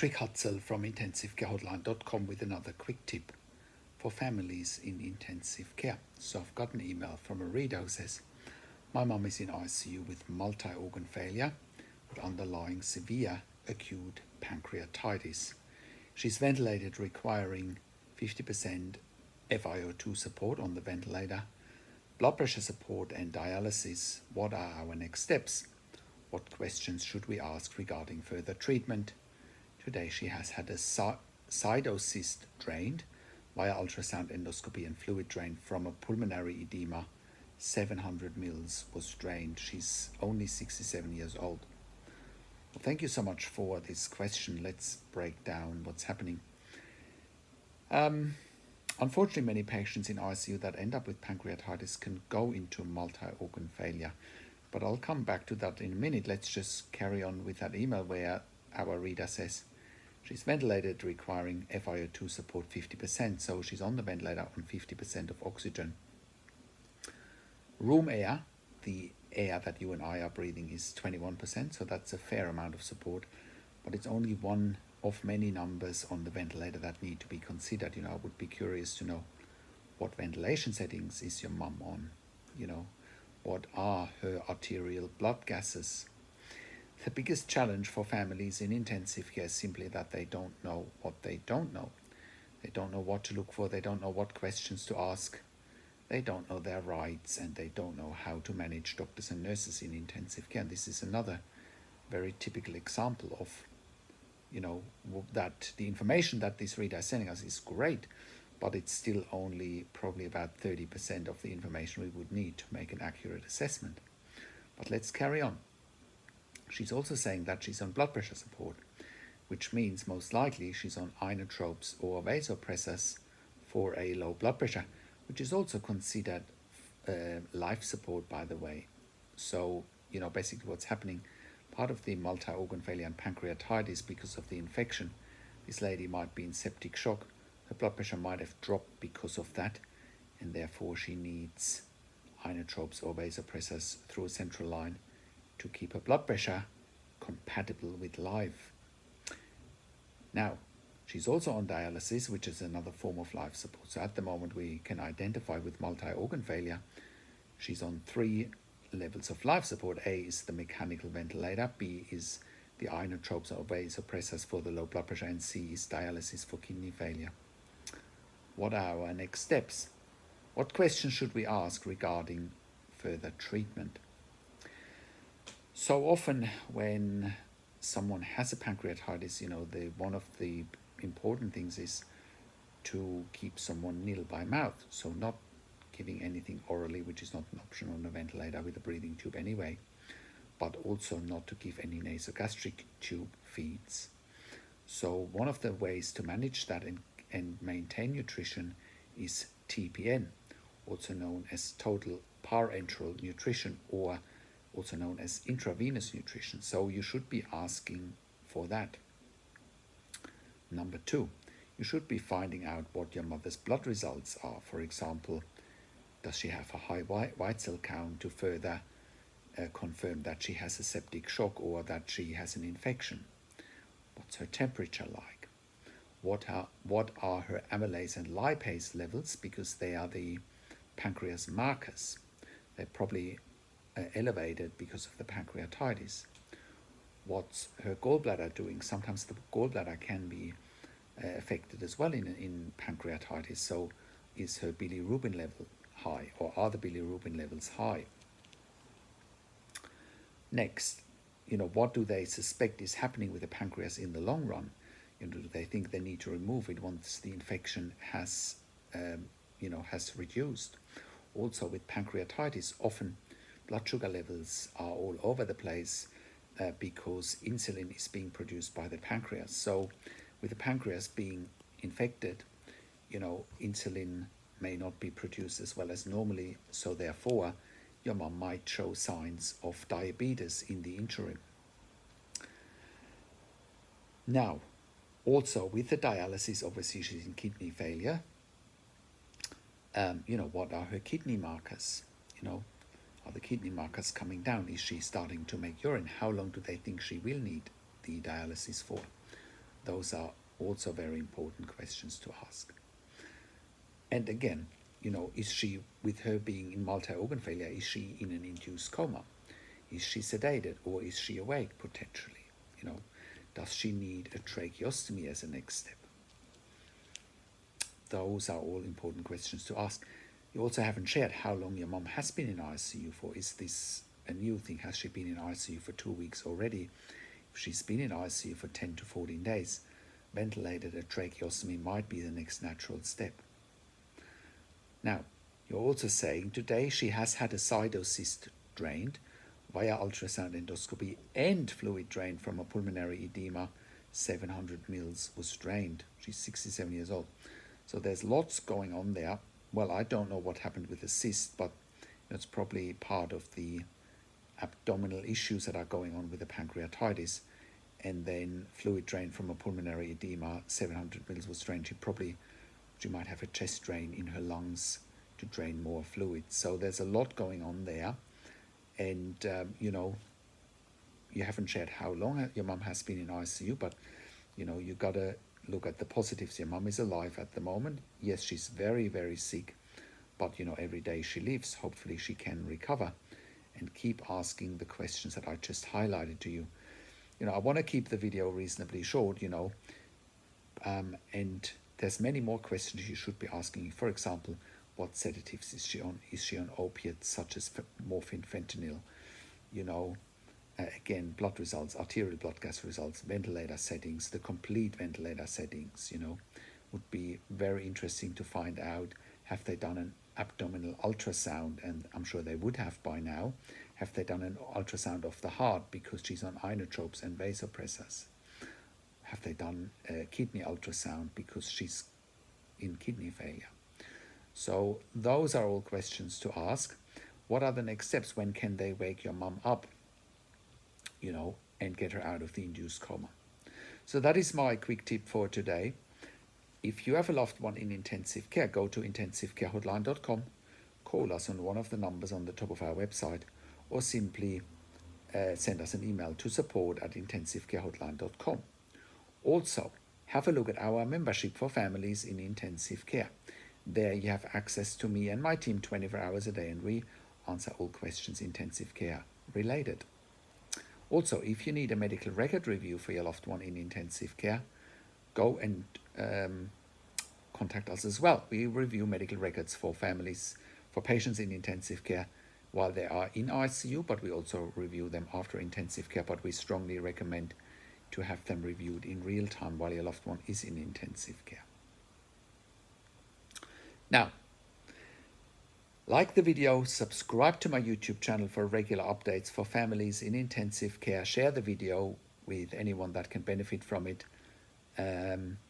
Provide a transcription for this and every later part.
Patrick Hutzel from intensivecarehotline.com with another quick tip for families in intensive care. So I've got an email from a reader who says, my mum is in ICU with multi-organ failure with underlying severe acute pancreatitis. She's ventilated requiring 50% FiO2 support on the ventilator, blood pressure support and dialysis. What are our next steps? What questions should we ask regarding further treatment? Today she has had a cytocyst drained via ultrasound, endoscopy and fluid drained from a pulmonary edema. 700 mils was drained. She's only 67 years old. Well, thank you so much for this question. Let's break down what's happening. Unfortunately, many patients in ICU that end up with pancreatitis can go into multi-organ failure. But I'll come back to that in a minute. Let's just carry on with that email where our reader says she's ventilated requiring FiO2 support 50%. So she's on the ventilator on 50% of oxygen. Room air, the air that you and I are breathing, is 21%. So that's a fair amount of support. But it's only one of many numbers on the ventilator that need to be considered. I would be curious to know what ventilation settings is your mum on. What are her arterial blood gases? The biggest challenge for families in intensive care is simply that they don't know what they don't know. They don't know what to look for. They don't know what questions to ask. They don't know their rights, and they don't know how to manage doctors and nurses in intensive care. And this is another very typical example of, that the information that this reader is sending us is great, but it's still only probably about 30% of the information we would need to make an accurate assessment. But let's carry on. She's also saying that she's on blood pressure support, which means most likely she's on inotropes or vasopressors for a low blood pressure, which is also considered life support, by the way. So, basically what's happening, part of the multi-organ failure and pancreatitis because of the infection, this lady might be in septic shock. Her blood pressure might have dropped because of that, and therefore she needs inotropes or vasopressors through a central line to keep her blood pressure compatible with life. Now, she's also on dialysis, which is another form of life support. So at the moment we can identify with multi-organ failure, she's on 3 levels of life support. A is the mechanical ventilator, B is the inotropes or vasopressors for the low blood pressure, and C is dialysis for kidney failure. What are our next steps? What questions should we ask regarding further treatment? So often when someone has a pancreatitis, one of the important things is to keep someone nil by mouth. So not giving anything orally, which is not an option on a ventilator with a breathing tube anyway, but also not to give any nasogastric tube feeds. So one of the ways to manage that and maintain nutrition is TPN, also known as total parenteral nutrition, or also known as intravenous nutrition. So you should be asking for that. Number 2, you should be finding out what your mother's blood results are. For example, does she have a high white cell count to further confirm that she has a septic shock or that she has an infection? What's her temperature like? What are her amylase and lipase levels, because they are the pancreas markers. They're probably elevated because of the pancreatitis. What's her gallbladder doing? Sometimes the gallbladder can be affected as well in pancreatitis. So is her bilirubin level high, or are the bilirubin levels high? Next, what do they suspect is happening with the pancreas in the long run? Do they think they need to remove it once the infection has reduced? Also with pancreatitis, often blood sugar levels are all over the place because insulin is being produced by the pancreas. So with the pancreas being infected, insulin may not be produced as well as normally. So therefore, your mom might show signs of diabetes in the interim. Now, also with the dialysis, obviously she's in kidney failure. What are her kidney markers? Are the kidney markers coming down? Is she starting to make urine? How long do they think she will need the dialysis for? Those are also very important questions to ask. And again, is she, with her being in multi-organ failure, is she in an induced coma? Is she sedated, or is she awake potentially? Does she need a tracheostomy as a next step? Those are all important questions to ask. You also haven't shared how long your mom has been in ICU for. Is this a new thing? Has she been in ICU for 2 weeks already? If she's been in ICU for 10 to 14 days, ventilated, a tracheostomy might be the next natural step. Now, you're also saying today she has had a cytocyst drained via ultrasound endoscopy and fluid drained from a pulmonary edema. 700 mils was drained. She's 67 years old. So there's lots going on there. Well, I don't know what happened with the cyst, but it's probably part of the abdominal issues that are going on with the pancreatitis. And then fluid drain from a pulmonary edema, 700 mils was drained. She might have a chest drain in her lungs to drain more fluid. So there's a lot going on there. And, you haven't shared how long your mum has been in ICU, but, you got to look at the positives. Your mum is alive at the moment. Yes, she's very, very sick, but, every day she lives, hopefully she can recover. And keep asking the questions that I just highlighted to you. I want to keep the video reasonably short, and there's many more questions you should be asking. For example, what sedatives is she on? Is she on opiates such as morphine, fentanyl? Again, blood results, arterial blood gas results, ventilator settings, the complete ventilator settings, would be very interesting to find out. Have they done an abdominal ultrasound? And I'm sure they would have by now. Have they done an ultrasound of the heart because she's on inotropes and vasopressors? Have they done a kidney ultrasound because she's in kidney failure? So those are all questions to ask. What are the next steps? When can they wake your mum up, and get her out of the induced coma? So that is my quick tip for today. If you have a loved one in intensive care, go to intensivecarehotline.com, call us on one of the numbers on the top of our website, or simply send us an email to support@intensivecarehotline.com. Also, have a look at our membership for families in intensive care. There you have access to me and my team 24 hours a day, and we answer all questions intensive care related. Also, if you need a medical record review for your loved one in intensive care, go and contact us as well. We review medical records for families, for patients in intensive care while they are in ICU, but we also review them after intensive care. But we strongly recommend to have them reviewed in real time while your loved one is in intensive care. Now, like the video, subscribe to my YouTube channel for regular updates for families in intensive care. Share the video with anyone that can benefit from it.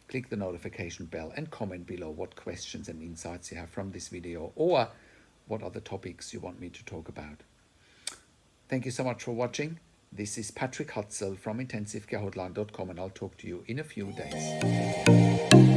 Click the notification bell and comment below what questions and insights you have from this video, or what other topics you want me to talk about. Thank you so much for watching. This is Patrick Hutzel from intensivecarehotline.com, and I'll talk to you in a few days.